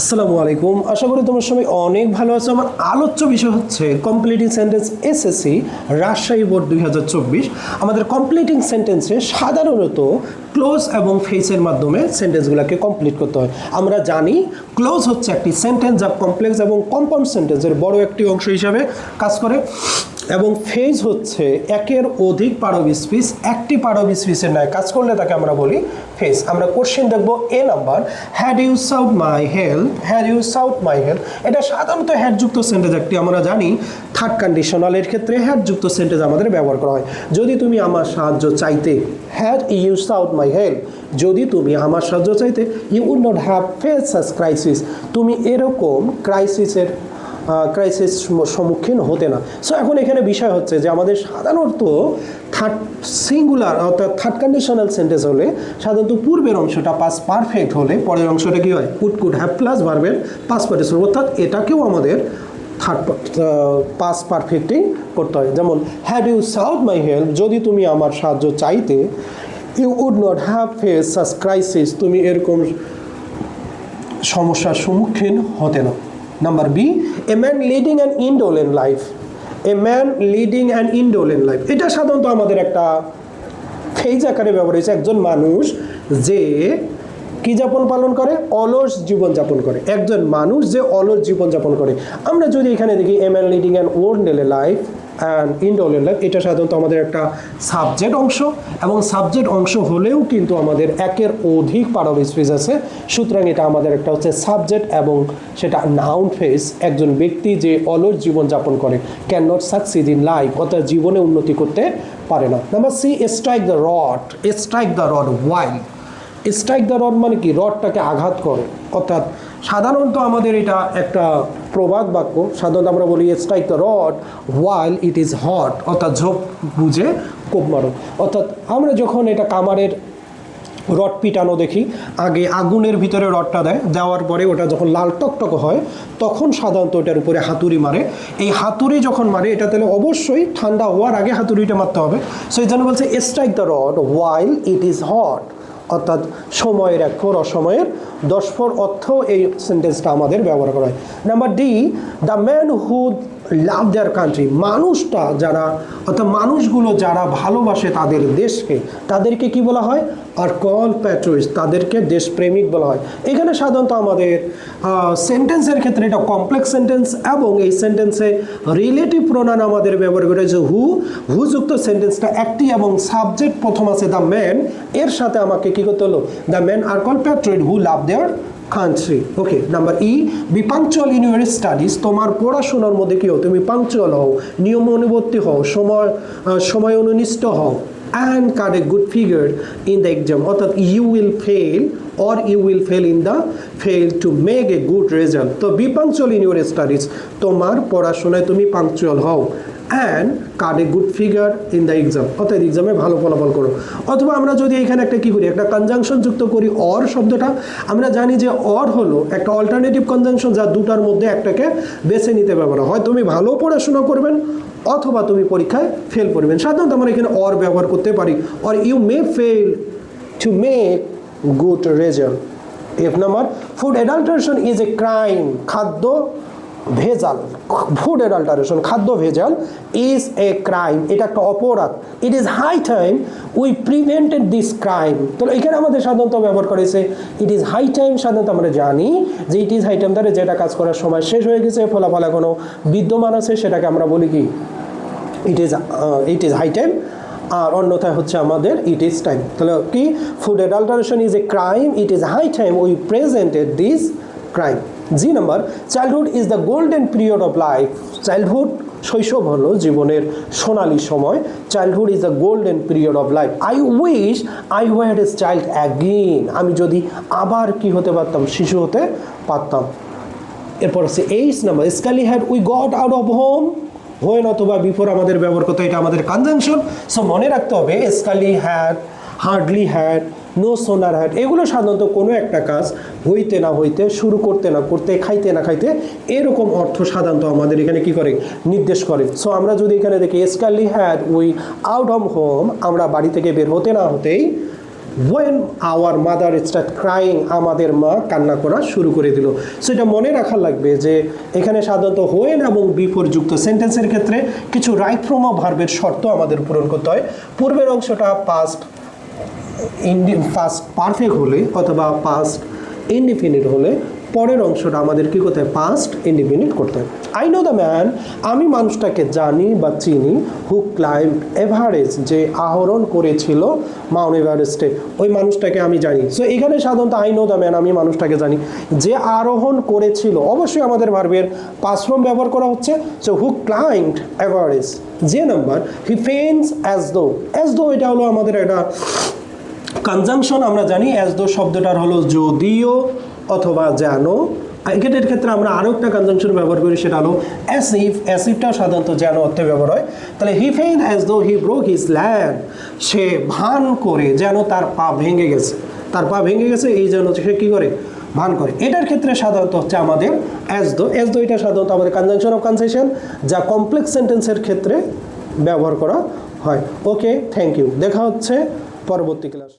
আসসালামু আলাইকুম। আশা করি তোমার সবাই অনেক ভালো আছো। আমার আলোচ্য বিষয় হচ্ছে completing sentence SSC Rajshahi board 2024। আমাদের কমপ্লিটিং সেন্টেন্সে সাধারণত ক্লোজ এবং ফেসের মাধ্যমে সেন্টেন্সগুলোকে কমপ্লিট করতে হয়। আমরা জানি ক্লোজ হচ্ছে একটি সেন্টেন্স যা কমপ্লেক্স এবং কম্পাউন্ড সেন্টেন্সের বড় একটি অংশ হিসাবে কাজ করে, এবং ফেজ হচ্ছে একের অধিক পার্ট অফ স্পিচ একটি পার্ট অফ স্পিচের ন্যায় কাজ করলে তাকে আমরা বলি ফেজ। আমরা কোশ্চেন দেখবো A number, had you sought my help, had you sought my help. এটা সাধারণত হ্যাডযুক্ত সেন্টেন্স একটি। আমরা জানি থার্ড কন্ডিশনালের ক্ষেত্রে হ্যাডযুক্ত সেন্টেন্স আমাদের ব্যবহার করা হয়। যদি তুমি আমার সাহায্য চাইতে, had you sought my help, যদি তুমি আমার সাহায্য চাইতে, you would not have face such crisis, তুমি এরকম ক্রাইসিসের সম্মুখীন হতে না। সো এখন এখানে বিষয় হচ্ছে যে আমাদের সাধারণত থার্ড সিঙ্গুলার অর্থাৎ থার্ড কন্ডিশনাল সেন্টেন্স হলে সাধারণত পূর্বের অংশটা পাস পারফেক্ট হলে পরের অংশটা কী হয়, কুড হ্যাভ প্লাস ভার্বের পাস পার্টিসিপল, অর্থাৎ এটাকেও আমাদের থার্ড পাস পারফেক্টই করতে হয়। যেমন had you sought my help, যদি তুমি আমার সাহায্য চাইতে, you would not have face such crisis, তুমি এরকম সমস্যার সম্মুখীন হতে না। Number B, a man leading an indolent life, a man leading an indolent life, এটা সাধারণত আমাদের একটা ফেজ আকারে ব্যবহার হয়েছে। একজন মানুষ যে কি যাপন পালন করে, অলস জীবনযাপন করে, একজন মানুষ যে অলস জীবনযাপন করে। আমরা যদি এখানে দেখি a man leading an ordinary life and indolent life, এটা সাধারণত আমাদের একটা সাবজেক্ট অংশ, এবং সাবজেক্ট অংশ হলেও কিন্তু আমাদের একের অধিক পার্ট অফ স্পিচ আছে। সুতরাং এটা আমাদের একটা হচ্ছে সাবজেক্ট এবং সেটা নাউন ফেজ। একজন ব্যক্তি যে অলস জীবনযাপন করে, can not succeed in life, অর্থাৎ জীবনে উন্নতি করতে পারে না। Number C, strike the rod, strike the rod while, strike the rod মানে কি, রডটাকে আঘাত করে, অর্থাৎ সাধারণত আমাদের এটা একটা প্রবাদ বাক্য। সাধারণত আমরা বলি strike the rod while it is hot, অর্থাৎ ঝোপ বুঝে কোপ মারো। অর্থাৎ আমরা যখন এটা কামারের রড পিটানো দেখি, আগে আগুনের ভিতরে রডটা দেওয়ার পরে ওটা যখন লাল টকটক হয় তখন সাধারণত ওটার উপরে হাতুড়ি মারে। এই হাতুড়ি যখন মারে এটা তাহলে অবশ্যই ঠান্ডা হওয়ার আগে হাতুড়িটা মারতে হবে। সো এই জন্য বলছে strike the rod while it is hot, অর্থাৎ সময়ের 1 ফোর অসময়ের 10 ফোর অর্থ এই সেন্টেন্সটা আমাদের ব্যবহার করা হয়। Number D, the man who love their country, মানুষটা যারা অর্থাৎ মানুষগুলো যারা ভালোবাসে তাদের দেশকে, তাদেরকে কি বলা হয়, আর কল প্যাট্রিয়টস, তাদেরকে দেশপ্রেমিক বলা হয়। এখানে সাধারণত আমাদের সেন্টেন্সের ক্ষেত্রে এটা কমপ্লেক্স সেন্টেন্স, এবং এই সেন্টেন্সে রিলেটিভ প্রোনাউন আমাদের ব্যবহার করে যে হুযুক্ত সেন্টেন্সটা একটি, এবং সাবজেক্ট প্রথম আছে দ্য ম্যান, এর সাথে আমাকে কি করতে হলো, the man are call patriot who love their country. Okay, number E, be punctual in your studies, তোমার পড়াশোনার মধ্যে কি হও, তুমি পাংচুয়াল হও, নিয়ম অনুবর্তী হও, সময় অনুনিষ্ঠ হও, and cut a good figure in the exam, অর্থাৎ you will fail or you will fail to make a good result. তো be punctual in your studies, তোমার পড়াশোনায় তুমি পাংচুয়াল হও, and cut a good figure in the exam, অর্থাৎ এক্সামে ভালো ফলাফল করো। অথবা আমরা যদি এখানে একটা কি করি, একটা কনজাংশন যুক্ত করি, অর শব্দটা। আমরা জানি যে অর হলো একটা অল্টারনেটিভ কনজাংশন যা দুটার মধ্যে একটাকে বেছে নিতে ব্যবহার হয়। তুমি ভালো পড়াশোনা করবেন অথবা তুমি পরীক্ষায় ফেল করবেন। সাধারণত আমরা এখানে অর ব্যবহার করতে পারি, or you may fail to make good result. F number, food adulteration is a crime, খাদ্য ভেজাল, ফুড অ্যাডাল্টারেশন খাদ্য ভেজাল ইজ এ ক্রাইম, এটা একটা অপরাধ। It is high time we prevented this crime. তো এখানে আমাদের সাধারণত ব্যবহার করেছে ইট ইজ হাই টাইম। সাধারণত আমরা জানি যে ইট ইজ হাই টাইম দ্বারা যেটা কাজ করার সময় শেষ হয়ে গেছে, ফলাফল এখনও বিদ্যমান আছে, সেটাকে আমরা বলি কি, ইট ইজ হাই টাইম। আর অন্যথায় হচ্ছে আমাদের ইট ইজ টাইম। তাহলে কি, food adulteration is a crime, it is high time we presented this crime. G number, childhood is the golden period of life, childhood শৈশব হলো জীবনের সোনালী সময়। Childhood is the golden period of life. I wish I were a child again, আমি যদি আবার কি হতে পারতাম, শিশু হতে পারতাম। এরপর হচ্ছে 8 number, scarcely had we got out of home, when অথবা বিফোর আমাদের ব্যবহার করতে, এটা আমাদের কনজাংশন। সো মনে রাখতে হবে scarcely had, hardly had, no sooner had, এগুলো সাধারণত কোনো একটা কাজ হইতে না হইতে, শুরু করতে না করতে, খাইতে না খাইতে, এরকম অর্থ সাধারণত আমাদের এখানে কি করে, নির্দেশ করে। সো আমরা যদি এখানে দেখি scarcely had we out of home, আমরা বাড়ি থেকে বের হতে না হতেই when our mother start crying, আমাদের মা কান্না করা শুরু করে দিল। সো এটা মনে রাখা লাগবে যে এখানে সাধারণত when এবং বিফোর যুক্ত সেন্টেন্সের ক্ষেত্রে কিছু রাইট ফর্ম অফ ভার্বের শর্ত আমাদের পূরণ করতে হয়। পূর্বের অংশটা পাস্ট পারফেক্ট হলে অথবা পাস্ট ইনডিফিনিট হলে পরের অংশটা আমাদের কি করতে হয়, পাস্ট ইনডিফিনিট করতে হয়। আই নো দ্য ম্যান, আমি মানুষটাকে জানি বা চিনি, হু ক্লাইম্ব এভারেস্ট, যে আরোহণ করেছিল মাউন্ট এভারেস্টে, ওই মানুষটাকে আমি জানি। সো এখানে সাধারণত আই নো দ্য ম্যান, আমি মানুষটাকে জানি, যে আরোহণ করেছিল, অবশ্যই আমাদের ভার্বের পাস্ট ফর্ম ব্যবহার করা হচ্ছে। সো হু ক্লাইম্বড এভারেস্ট, যে নাম্বার হি ফেইন্টস অ্যাজ দো, এটা হলো আমাদের একটা কনজাংশন। আমরা জানি অ্যাজ দো শব্দটার হলো যদিও অথবা যেন। এর ক্ষেত্রে আমরা আরও একটা কনজাংশন ব্যবহার করি, সেটা হলো অ্যাসিফটাও সাধারণত যেন অর্থে ব্যবহার হয়। তাহলে হি faint as though he broke his land, সে ভান করে যেন তার পা ভেঙে গেছে, এই জন্য সে কী করে, ভান করে। এটার ক্ষেত্রে সাধারণত হচ্ছে আমাদের অ্যাজ দো এটা সাধারণত আমাদের কনজাংশন অফ কনসেশন, যা কমপ্লেক্স সেন্টেন্সের ক্ষেত্রে ব্যবহার করা হয়। ওকে, থ্যাংক ইউ। দেখা হচ্ছে পরবর্তী ক্লাস।